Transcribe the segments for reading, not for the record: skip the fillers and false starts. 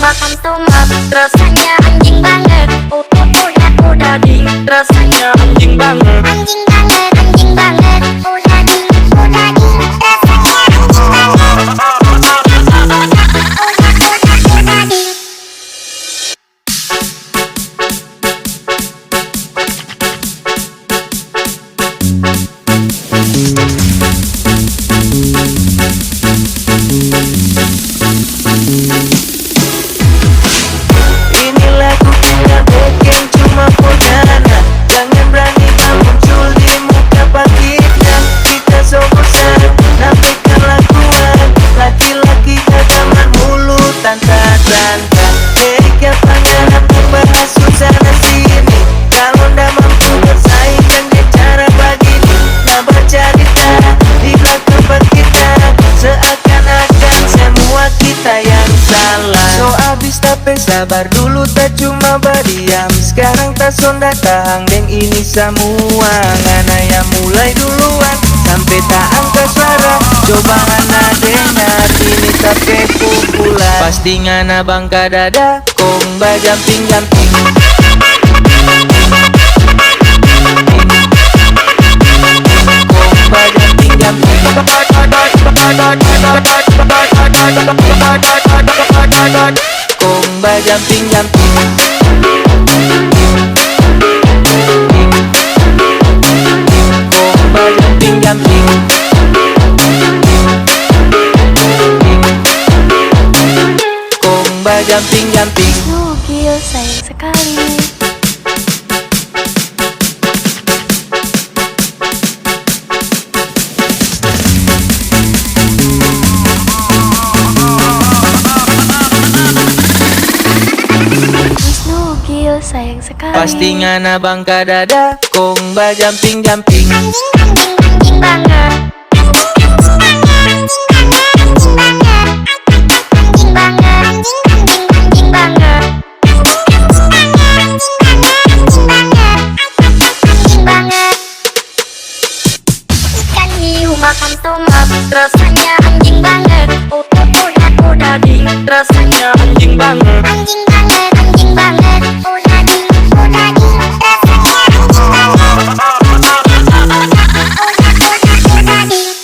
makan tomat, rasanya anjing banget. Udah ding, rasanya anjing banget. Anjing banget, anjing banget. Udah ding, rasanya anjing banget. Udah ding. Ini lagu kita bikin cuma perdana. Jangan berani muncul di muka kita. Kita so bosan, nampilkan lakuan. Laki-laki kagaman mulut tanta-tanta. Mereka panggil membahas susana sini. Kalau ndak mampu bersaing dengan cara begini, nambah cerita di belakang kita. Seakan-akan semua kita yang salah. So abis tapi sabar dulu, tak cuma berdiam. Sekarang tak sonda tahang deng ini semua. Ngana yang mulai duluan sampai tak angkat suara. Coba ngana dengar ini tapi pukulan. Pasti ngana bangka dada kong bajamping-jamping. Kong bajamping-jamping. Kong bajamping-jamping. Kong bajamping-jamping. Kong bajamping-jamping. Nugil sayang sekali. Nugil sayang sekali. Pasti ngana bangka dada kong bajamping-jamping. Anjing banget. Anjing banget. Anjing banget. Anjing banget. Ikan hiu makan tomat, rasanya anjing banget. Udah ding, rasanya anjing banget. Anjing banget, anjing banget. Udah ding, rasanya anjing banget. Udah ding.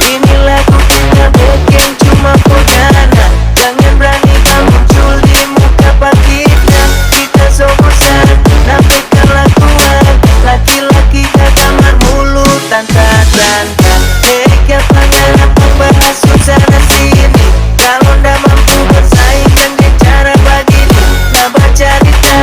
Ini lagu kita bikin cuma perdana. Jangan berani muncul di muka kita. Kita so bosan, nampilkan lakuan. Laki-laki kagaman mulut tanta-tanta. Mereka panggil membahas susana sini. Kalau ndak mampu bersaing dengan cara begini, nambah cerita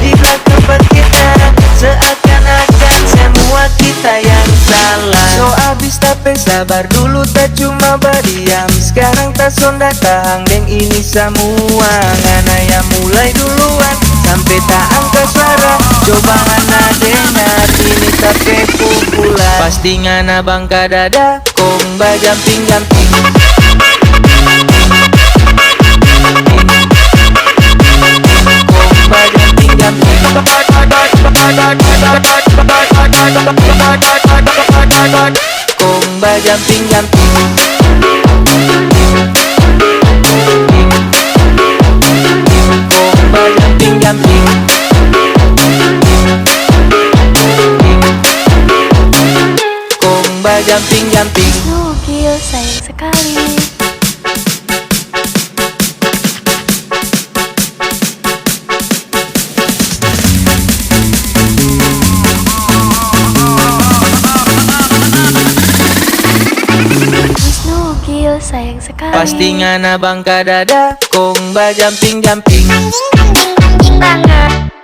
di belakang kita. Seakan-akan semua kita yang salah. So abis tapi sabar dulu, tak cuma berdiam. Sekarang tak sonda tahang deng ini semua. Ngana yang mulai duluan sampai tak angkat suara. Coba ngana dengar ini tapi pukulan. Pasti ngana bangka dada kong bajamping-jamping. Kong bajamping-jamping. Kong bajamping-jamping. Kong bajamping-jamping. Kong bajamping-jamping. Nugil sayang sekali. Nugil sayang sekali. Pasti ngana bangka dada kong bajamping-jamping. Anjing banget.